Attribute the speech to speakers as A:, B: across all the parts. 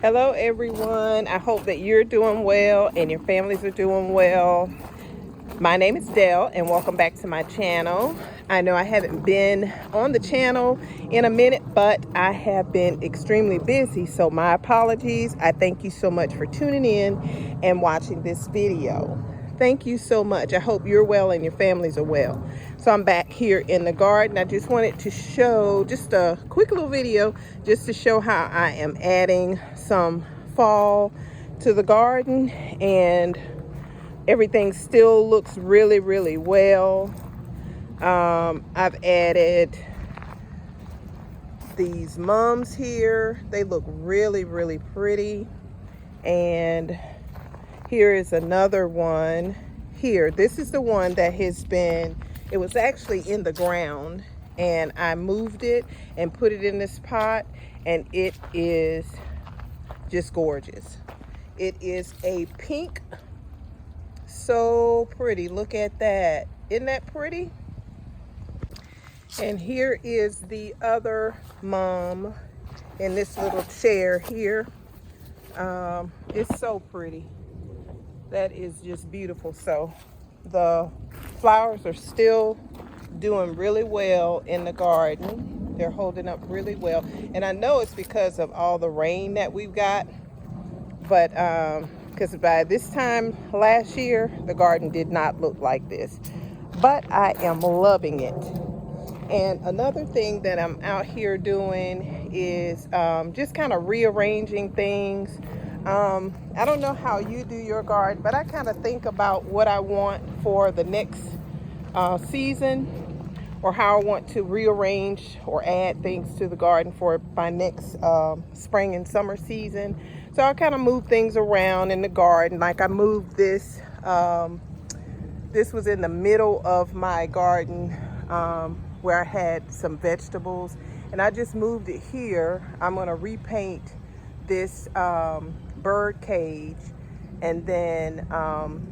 A: Hello everyone. I hope that you're doing well and your families are doing well. My name is Dell and welcome back to my channel. I know I haven't been on the channel in a minute, but I have been extremely busy, so my apologies. I thank you so much for tuning in and watching this video. Thank you so much. I hope you're well and your families are well. So I'm back here in the garden. I just wanted to show just a quick little video just to show how I am adding some fall to the garden, and everything still looks really well. I've added these mums here. They look really pretty. And here is another one here. This is the one that has been, it was actually in the ground and I moved it and put it in this pot, and it is just gorgeous. It is a pink. So pretty. Look at that. Isn't that pretty? And here is the other mom in this little chair here. It's so pretty. That is just beautiful. So the flowers are still doing really well in the garden. They're holding up really well. And I know it's because of all the rain that we've got. But because by this time last year, the garden did not look like this. But I am loving it. And another thing that I'm out here doing is just kind of rearranging things. I don't know how you do your garden, but I kind of think about what I want for the next season, or how I want to rearrange or add things to the garden for my next spring and summer season. So I kind of move things around in the garden. Like I moved this, this was in the middle of my garden where I had some vegetables, and I just moved it here. I'm gonna repaint this bird cage, and then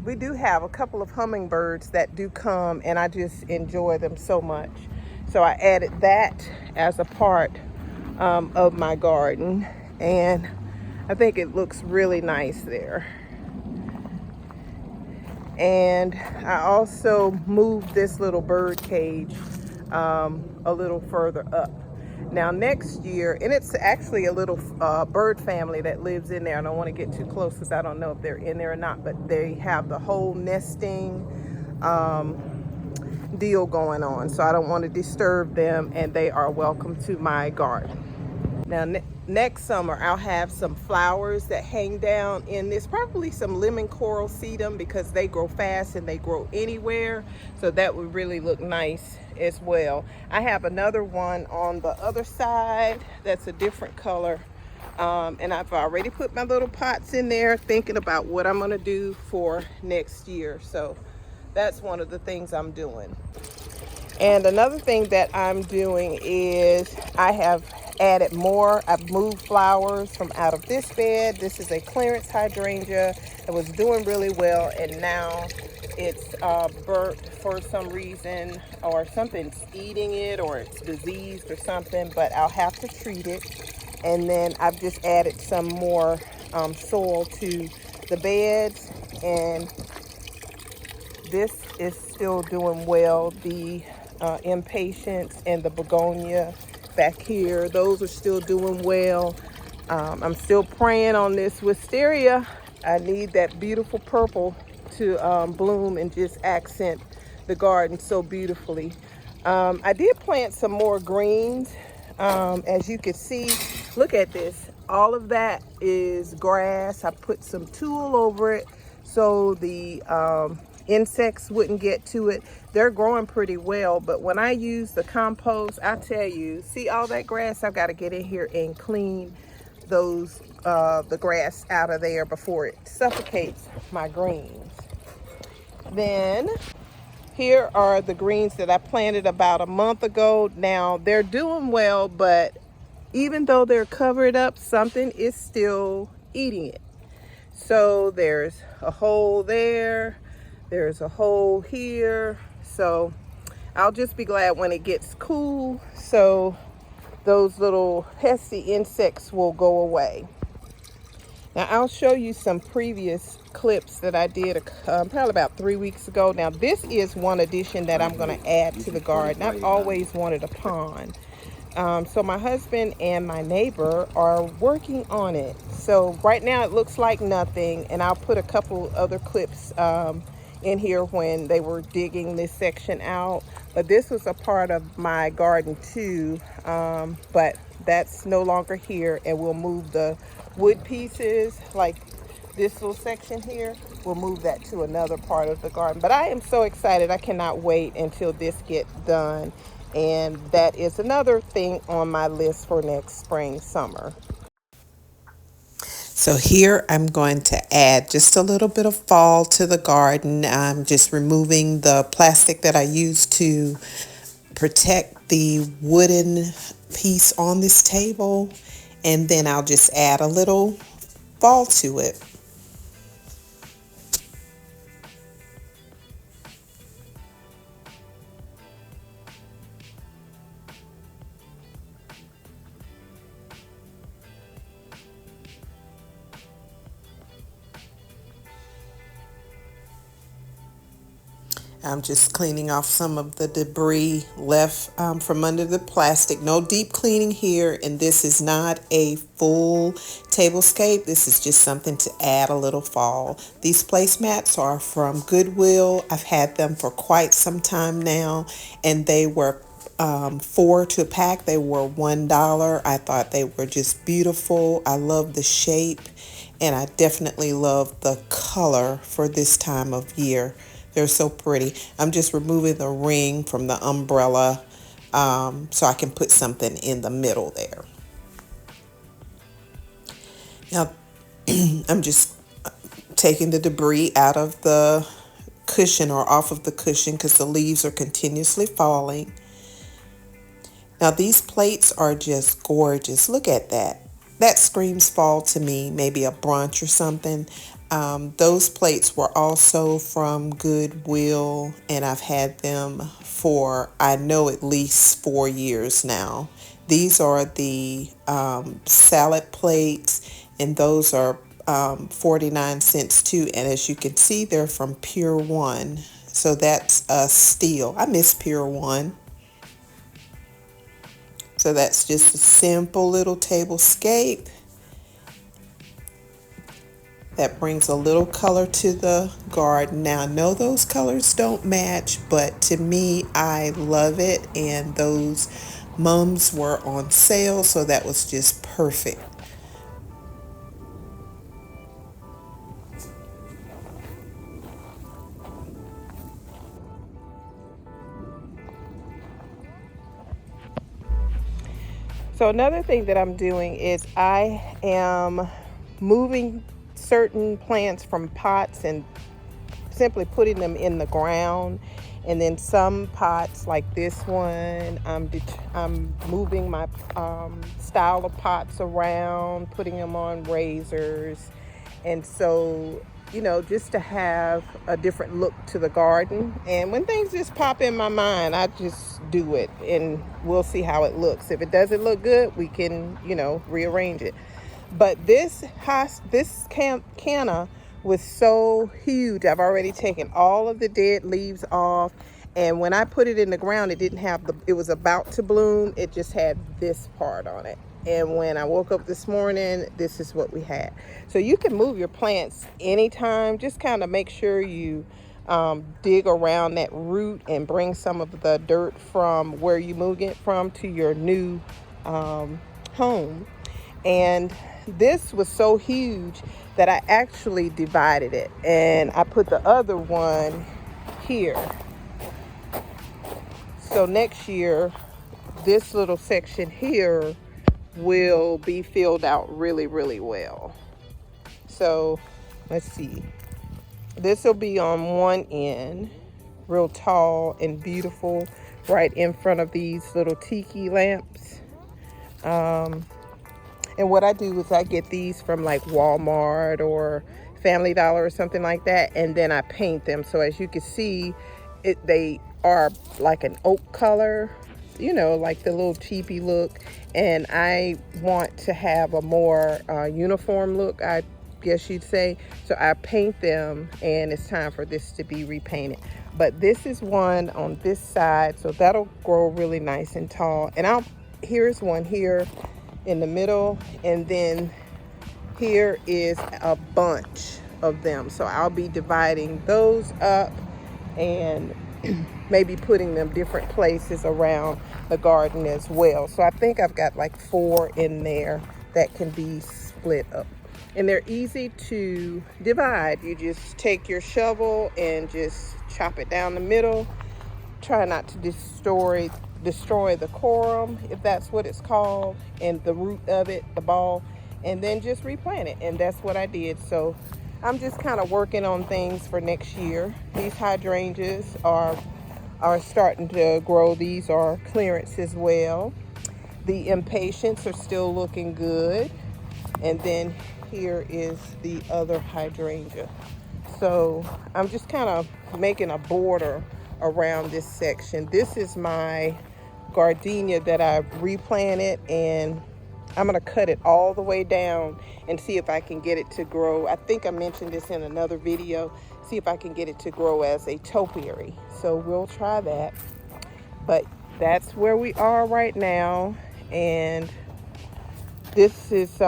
A: we do have a couple of hummingbirds that do come, and I just enjoy them so much. So I added that as a part of my garden, and I think it looks really nice there. And I also moved this little bird cage a little further up. Now next year, and it's actually a little bird family that lives in there. I don't want to get too close because I don't know if they're in there or not, but they have the whole nesting deal going on. So I don't want to disturb them, and they are welcome to my garden. Now next summer, I'll have some flowers that hang down in this, probably some lemon coral sedum, because they grow fast and they grow anywhere. So that would really look nice as well. I have another one on the other side that's a different color. And I've already put my little pots in there thinking about what I'm gonna do for next year. So that's one of the things I'm doing. And another thing that I'm doing is I have added more. I've moved flowers from out of this bed. This is a clearance hydrangea that was doing really well, and now it's burnt for some reason, or something's eating it, or it's diseased or something, but I'll have to treat it. And then I've just added some more soil to the beds, and this is still doing well. The impatiens and the begonia back here, those are still doing well. I'm still praying on this wisteria. I need that beautiful purple to bloom and just accent the garden so beautifully. I did plant some more greens. As you can see, look at this. All of that is grass. I put some tulle over it so the insects wouldn't get to it. They're growing pretty well, but when I use the compost, I tell you, see all that grass? I've got to get in here and clean those the grass out of there before it suffocates my greens. Then here are the greens that I planted about a month ago. Now they're doing well, but even though they're covered up, something is still eating it. So there's a hole there. There's a hole here. So I'll just be glad when it gets cool, so those little pesky insects will go away. Now I'll show you some previous clips that I did probably about 3 weeks ago. Now this is one addition that I'm going to add to the garden. I've always wanted a pond. So my husband and my neighbor are working on it. So right now it looks like nothing, and I'll put a couple other clips in here when they were digging this section out. But this was a part of my garden too, but that's no longer here, and we'll move the wood pieces like this little section here. We'll move that to another part of the garden. But I am so excited. I cannot wait until this gets done. And that is another thing on my list for next spring, summer.
B: So here I'm going to add just a little bit of fall to the garden. I'm just removing the plastic that I used to protect the wooden piece on this table, and then I'll just add a little fall to it. I'm just cleaning off some of the debris left from under the plastic. No deep cleaning here, and this is not a full tablescape. This is just something to add a little fall. These placemats are from Goodwill. I've had them for quite some time now, and they were 4 to a pack. They were $1. I thought they were just beautiful. I love the shape, and I definitely love the color for this time of year. They're so pretty. I'm just removing the ring from the umbrella so I can put something in the middle there. Now, I'm just taking the debris out of the cushion or off of the cushion because the leaves are continuously falling. Now, these plates are just gorgeous. Look at that. That screams fall to me, maybe a brunch or something. Those plates were also from Goodwill, and I've had them for, I know, at least 4 years now. These are the salad plates, and those are 49 cents too. And as you can see, they're from Pier 1. So that's a steal. I miss Pier 1. So that's just a simple little tablescape that brings a little color to the garden. Now, I know those colors don't match, but to me, I love it. And those mums were on sale, so that was just perfect.
A: So another thing that I'm doing is I am moving certain plants from pots and simply putting them in the ground. And then some pots like this one, I'm moving my style of pots around, putting them on raisers. And so, you know, just to have a different look to the garden. And when things just pop in my mind, I just do it, and we'll see how it looks. If it doesn't look good, we can, you know, rearrange it. But this canna was so huge. I've already taken all of the dead leaves off, and when I put it in the ground, it didn't have it was about to bloom. It just had this part on it. And when I woke up this morning, this is what we had. So you can move your plants anytime. Just kind of make sure you dig around that root and bring some of the dirt from where you move it from to your new home. And this was so huge that I actually divided it, and I put the other one here. So next year, this little section here will be filled out really, really well. So let's see. This will be on one end, real tall and beautiful, right in front of these little tiki lamps. And what I do is I get these from like Walmart or Family Dollar or something like that, and then I paint them. So as you can see, they are like an oak color, you know, like the little cheapy look. And I want to have a more uniform look. I guess you'd say. So I paint them, and it's time for this to be repainted. But this is one on this side, so that'll grow really nice and tall. And here's one here in the middle, and then here is a bunch of them. So I'll be dividing those up and maybe putting them different places around the garden as well. So I think I've got like 4 in there that can be split up. And they're easy to divide. You just take your shovel and just chop it down the middle. Try not to destroy the corum, if that's what it's called, and the root of it, the ball, and then just replant it. And that's what I did. So I'm just kind of working on things for next year. These hydrangeas are starting to grow. These are clearance as well. The impatiens are still looking good. And then here is the other hydrangea. So I'm just kind of making a border around this section. This is my gardenia that I replanted, and I'm gonna cut it all the way down and see if I can get it to grow. I think I mentioned this in another video. See if I can get it to grow as a topiary. So we'll try that. But that's where we are right now. And this is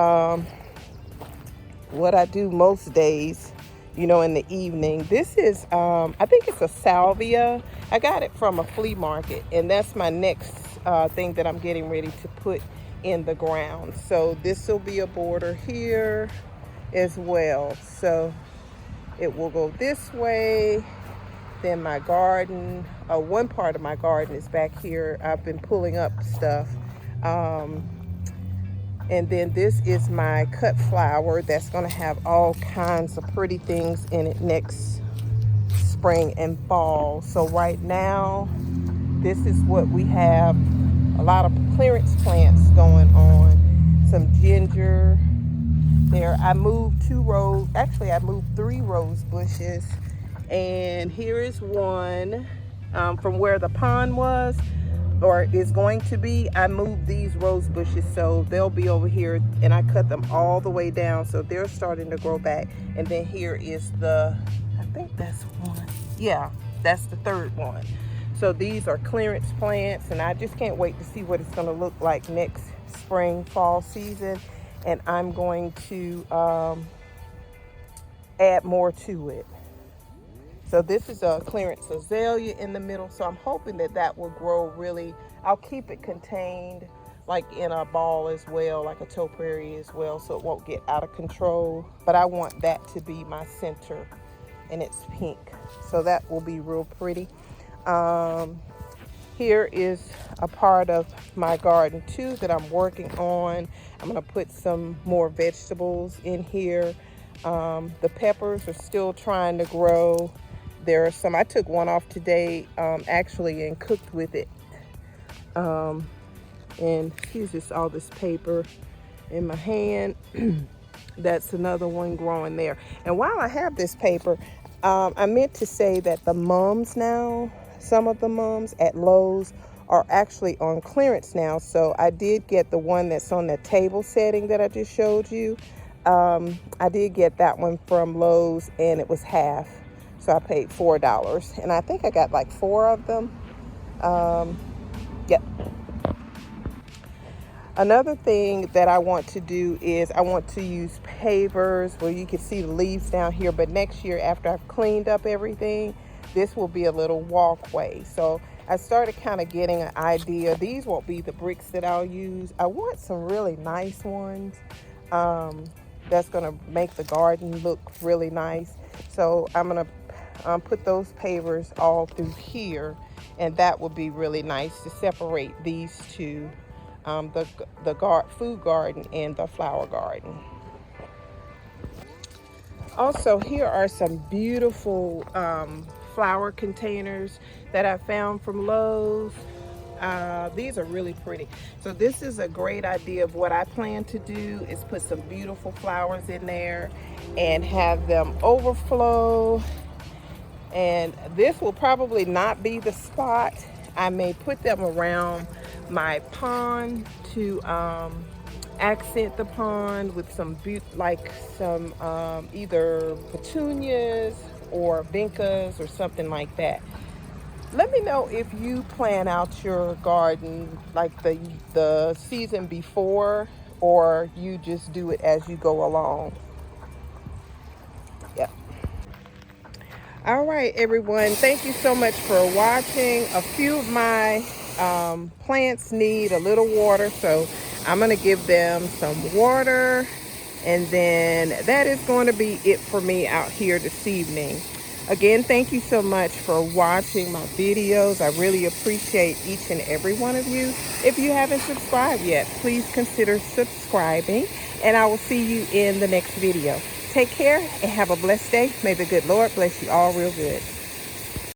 A: what I do most days, you know, in the evening. This is, I think it's a salvia. I got it from a flea market, and that's my next thing that I'm getting ready to put in the ground. So this will be a border here as well. So it will go this way. Then my garden, one part of my garden is back here. I've been pulling up stuff. And then this is my cut flower that's gonna have all kinds of pretty things in it next spring and fall. So right now, this is what we have. A lot of clearance plants going on. Some ginger there. I moved 2 rows, actually I moved 3 rose bushes. And here is one from where the pond was, or is going to be. I moved these rose bushes, so they'll be over here, and I cut them all the way down, so they're starting to grow back. And then here is I think that's one. Yeah, that's the 3rd one. So these are clearance plants, and I just can't wait to see what it's gonna look like next spring, fall season. And I'm going to add more to it. So this is a clearance azalea in the middle. So I'm hoping that that will grow really. I'll keep it contained like in a ball as well, like a topiary as well, so it won't get out of control. But I want that to be my center, and it's pink. So that will be real pretty. Here is a part of my garden too that I'm working on. I'm gonna put some more vegetables in here. The peppers are still trying to grow. There are some, I took one off today, actually, and cooked with it. And here's just all this paper in my hand. That's another one growing there. And while I have this paper, I meant to say that the mums now, some of the mums at Lowe's are actually on clearance now. So I did get the one that's on the table setting that I just showed you. I did get that one from Lowe's, and it was half. So I paid $4, and I think I got like 4 of them. Yep. Another thing that I want to do is I want to use pavers where you can see the leaves down here. But next year, after I've cleaned up everything, this will be a little walkway. So I started kind of getting an idea. These won't be the bricks that I'll use. I want some really nice ones. That's gonna make the garden look really nice. So I'm gonna put those pavers all through here, and that will be really nice to separate these two, the food garden and the flower garden. Also, here are some beautiful flower containers that I found from Lowe's. These are really pretty. So this is a great idea of what I plan to do is put some beautiful flowers in there and have them overflow. And this will probably not be the spot. I may put them around my pond to accent the pond with some like some either petunias or vincas or something like that. Let me know if you plan out your garden like the season before, or you just do it as you go along. Yep. All right, everyone. Thank you so much for watching. A few of my plants need a little water, so I'm going to give them some water. And then that is going to be it for me out here this evening. Again, thank you so much for watching my videos. I really appreciate each and every one of you. If you haven't subscribed yet, please consider subscribing, and I will see you in the next video. Take care and have a blessed day. May the good Lord bless you all real good.